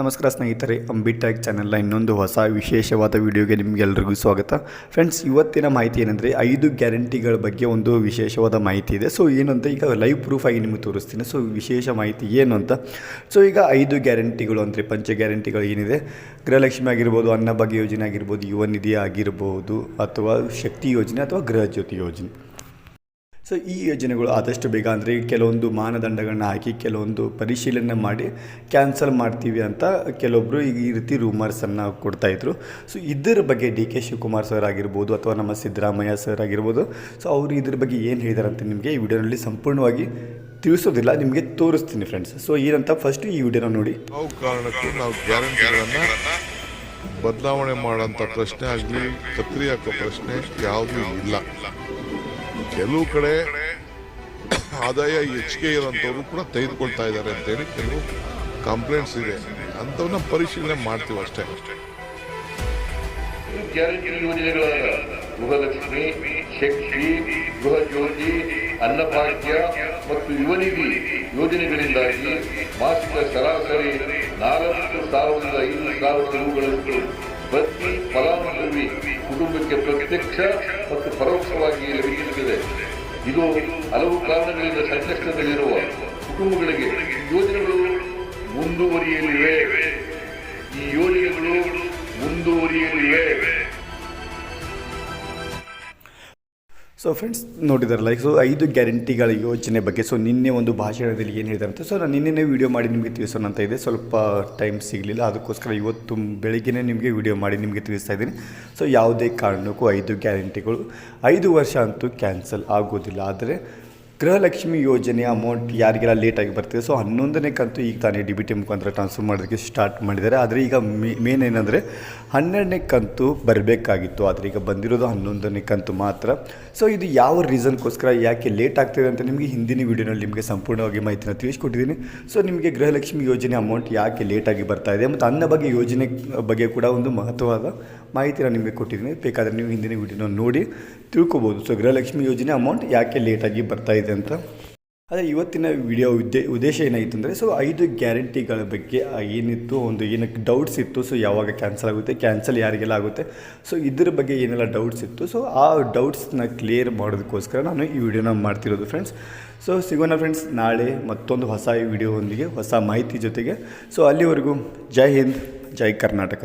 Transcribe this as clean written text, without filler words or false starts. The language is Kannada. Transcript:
ನಮಸ್ಕಾರ ಸ್ನೇಹಿತರೆ, ಅಂಬಿಟ್ಯಾಕ್ ಚಾನೆಲ್ನ ಇನ್ನೊಂದು ಹೊಸ ವಿಶೇಷವಾದ ವಿಡಿಯೋಗೆ ನಿಮಗೆಲ್ಲರಿಗೂ ಸ್ವಾಗತ. ಫ್ರೆಂಡ್ಸ್, ಇವತ್ತಿನ ಮಾಹಿತಿ ಏನಂದರೆ 5 ಗ್ಯಾರಂಟಿಗಳ ಬಗ್ಗೆ ಒಂದು ವಿಶೇಷವಾದ ಮಾಹಿತಿ ಇದೆ. ಸೊ ಏನು ಅಂತ ಈಗ ಲೈವ್ ಪ್ರೂಫ್ ಆಗಿ ನಿಮಗೆ ತೋರಿಸ್ತೀನಿ. ಸೊ ವಿಶೇಷ ಮಾಹಿತಿ ಏನು ಅಂತ. ಸೊ ಈಗ 5 ಗ್ಯಾರಂಟಿಗಳು ಅಂದರೆ ಪಂಚ ಗ್ಯಾರಂಟಿಗಳು ಏನಿದೆ, ಗೃಹಲಕ್ಷ್ಮಿ ಆಗಿರ್ಬೋದು, ಅನ್ನಭಾಗ್ಯ ಯೋಜನೆ ಆಗಿರ್ಬೋದು, ಯುವ ನಿಧಿ ಆಗಿರ್ಬೋದು, ಅಥವಾ ಶಕ್ತಿ ಯೋಜನೆ ಅಥವಾ ಗೃಹ ಜ್ಯೋತಿ ಯೋಜನೆ. ಸೊ ಈ ಯೋಜನೆಗಳು ಆದಷ್ಟು ಬೇಗ ಅಂದರೆ ಕೆಲವೊಂದು ಮಾನದಂಡಗಳನ್ನ ಹಾಕಿ ಕೆಲವೊಂದು ಪರಿಶೀಲನೆ ಮಾಡಿ ಕ್ಯಾನ್ಸಲ್ ಮಾಡ್ತೀವಿ ಅಂತ ಕೆಲವೊಬ್ಬರು ಈಗ ಈ ರೀತಿ ರೂಮರ್ಸನ್ನು ಕೊಡ್ತಾಯಿದ್ರು. ಸೊ ಇದರ ಬಗ್ಗೆ ಡಿ ಕೆ ಶಿವಕುಮಾರ್ ಸರ್ ಆಗಿರ್ಬೋದು ಅಥವಾ ನಮ್ಮ ಸಿದ್ದರಾಮಯ್ಯ ಸರ್ ಆಗಿರ್ಬೋದು, ಸೊ ಅವರು ಇದ್ರ ಬಗ್ಗೆ ಏನು ಹೇಳಿದ್ದಾರೆ ಅಂತ ನಿಮಗೆ ಈ ವಿಡಿಯೋನಲ್ಲಿ ಸಂಪೂರ್ಣವಾಗಿ ತಿಳಿಸೋದಿಲ್ಲ, ನಿಮಗೆ ತೋರಿಸ್ತೀನಿ ಫ್ರೆಂಡ್ಸ್. ಸೊ ಏನಂತ ಫಸ್ಟ್ ಈ ವಿಡಿಯೋನ ನೋಡಿ. ಯಾವ ಕಾರಣಕ್ಕೂ ನಾವು ಗ್ಯಾರಂಟಿಗಳನ್ನು ಬದಲಾವಣೆ ಮಾಡೋಂಥ ಪ್ರಶ್ನೆ ಆಗಲಿ, ಕತ್ರಿ ಹಾಕೋ ಪ್ರಶ್ನೆ ಯಾವುದೂ ಇಲ್ಲ. ಕೆಲವು ಕಡೆ ಆದಾಯ ಹೆಚ್ಚಿಗೆ ಇರೋಂಥವ್ರು ಕೂಡ ತೆಗೆದುಕೊಳ್ತಾ ಇದ್ದಾರೆ ಅಂತೇಳಿ ಕೆಲವು ಕಂಪ್ಲೇಂಟ್ಸ್ ಇದೆ. ಅಂಥವನ್ನ ಪರಿಶೀಲನೆ ಮಾಡ್ತೀವಿ ಅಷ್ಟೇ. ಗ್ಯಾರಂಟಿ ಯೋಜನೆಗಳಾದ ಗೃಹಲಕ್ಷ್ಮಿ, ಶಕ್ತಿ, ಗೃಹ ಜ್ಯೋತಿ, ಅನ್ನಭಾಗ್ಯ ಮತ್ತು ಯುವ ನಿಧಿ ಯೋಜನೆಗಳಿಂದಾಗಿ ಮಾಸಿಕ ಸರಾಸರಿ 4,000-5,000 ರೂಗಳಷ್ಟು ಪ್ರತಿ ಫಲಾನುಭವಿ ಕುಟುಂಬಕ್ಕೆ ಪ್ರತ್ಯಕ್ಷ ಮತ್ತು ಪರೋಕ್ಷವಾಗಿ ಲಭಿಸುತ್ತದೆ. ಇದು ಹಲವು ಕಾರಣಗಳಿಂದ ಸಂಕಷ್ಟದಲ್ಲಿರುವ ಕುಟುಂಬಗಳಿಗೆ ಯೋಜನೆಗಳು ಮುಂದುವರಿಯಲಿವೆ. ಸೊ ಫ್ರೆಂಡ್ಸ್, ನೋಡಿದಾರಲ್ಲ. ಸೊ 5 ಗ್ಯಾರಂಟಿಗಳ ಯೋಜನೆ ಬಗ್ಗೆ ಸೊ ನಿನ್ನೆ ಒಂದು ಭಾಷಣದಲ್ಲಿ ಏನು ಹೇಳಿದ್ದಾರೆ ಅಂತ, ಸೊ ನಾನು ನಿನ್ನೆ ವಿಡಿಯೋ ಮಾಡಿ ನಿಮಗೆ ತಿಳಿಸೋಣ ಅಂತ ಇದೆ. ಸ್ವಲ್ಪ ಟೈಮ್ ಸಿಗಲಿಲ್ಲ, ಅದಕ್ಕೋಸ್ಕರ ಇವತ್ತು ಬೆಳಗ್ಗೆನೇ ನಿಮಗೆ ವಿಡಿಯೋ ಮಾಡಿ ನಿಮಗೆ ತಿಳಿಸ್ತಾ ಇದ್ದೀನಿ. ಸೊ ಯಾವುದೇ ಕಾರಣಕ್ಕೂ 5 ಗ್ಯಾರಂಟಿಗಳು 5 ವರ್ಷ ಅಂತೂ ಕ್ಯಾನ್ಸಲ್ ಆಗೋದಿಲ್ಲ. ಆದರೆ ಗೃಹಲಕ್ಷ್ಮಿ ಯೋಜನೆಯ ಅಮೌಂಟ್ ಯಾರಿಗೆಲ್ಲ ಲೇಟಾಗಿ ಬರ್ತಿದೆ, ಸೊ 11ನೇ ಕಂತು ಈಗ ತಾನೇ ಡಿ ಬಿ ಟಿ ಮುಖಾಂತರ ಟ್ರಾನ್ಸ್ಫರ್ ಮಾಡೋದಕ್ಕೆ ಸ್ಟಾರ್ಟ್ ಮಾಡಿದ್ದಾರೆ. ಆದರೆ ಈಗ ಮೇನ್ ಏನಂದರೆ 12ನೇ ಕಂತು ಬರಬೇಕಾಗಿತ್ತು, ಆದರೆ ಈಗ ಬಂದಿರೋದು 11ನೇ ಕಂತು ಮಾತ್ರ. ಸೊ ಇದು ಯಾವ ರೀಸನ್ಗೋಸ್ಕರ ಯಾಕೆ ಲೇಟ್ ಆಗ್ತಿದೆ ಅಂತ ನಿಮಗೆ ಹಿಂದಿನ ವೀಡಿಯೋನಲ್ಲಿ ನಿಮಗೆ ಸಂಪೂರ್ಣವಾಗಿ ಮಾಹಿತಿನ ತಿಳಿಸ್ಕೊಟ್ಟಿದ್ದೀನಿ. ಸೊ ನಿಮಗೆ ಗೃಹಲಕ್ಷ್ಮಿ ಯೋಜನೆ ಅಮೌಂಟ್ ಯಾಕೆ ಲೇಟಾಗಿ ಬರ್ತಾ ಇದೆ ಮತ್ತು ಅನ್ನಭಾಗ್ಯ ಯೋಜನೆ ಬಗ್ಗೆ ಕೂಡ ಒಂದು ಮಹತ್ವವಾದ ಮಾಹಿತಿನ ನಿಮಗೆ ಕೊಟ್ಟಿದ್ದೀನಿ. ಬೇಕಾದರೆ ನೀವು ಹಿಂದಿನ ವೀಡಿಯೋನ ನೋಡಿ ತಿಳ್ಕೊಬೋದು. ಸೊ ಗೃಹಲಕ್ಷ್ಮಿ ಯೋಜನೆ ಅಮೌಂಟ್ ಯಾಕೆ ಲೇಟಾಗಿ ಬರ್ತಾ ಇದೆ ಅಂತ. ಆದರೆ ಇವತ್ತಿನ ವಿಡಿಯೋ ಉದ್ದೇಶ ಏನಾಯಿತು ಅಂದರೆ, ಸೊ 5 ಗ್ಯಾರಂಟಿಗಳ ಬಗ್ಗೆ ಏನಿತ್ತು, ಒಂದು ಏನಕ್ಕೆ ಡೌಟ್ಸ್ ಇತ್ತು, ಸೊ ಯಾವಾಗ ಕ್ಯಾನ್ಸಲ್ ಆಗುತ್ತೆ, ಕ್ಯಾನ್ಸಲ್ ಯಾರಿಗೆಲ್ಲ ಆಗುತ್ತೆ, ಸೊ ಇದ್ರ ಬಗ್ಗೆ ಏನೆಲ್ಲ ಡೌಟ್ಸ್ ಇತ್ತು, ಸೊ ಆ ಡೌಟ್ಸ್ನ ಕ್ಲಿಯರ್ ಮಾಡೋದಕ್ಕೋಸ್ಕರ ನಾನು ಈ ವಿಡಿಯೋನ ಮಾಡ್ತಿರೋದು ಫ್ರೆಂಡ್ಸ್. ಸೊ ಸಿಗೋಣ ಫ್ರೆಂಡ್ಸ್ ನಾಳೆ ಮತ್ತೊಂದು ಹೊಸ ವಿಡಿಯೋದೊಂದಿಗೆ, ಹೊಸ ಮಾಹಿತಿ ಜೊತೆಗೆ. ಸೊ ಅಲ್ಲಿವರೆಗೂ ಜೈ ಹಿಂದ್, ಜೈ ಕರ್ನಾಟಕ.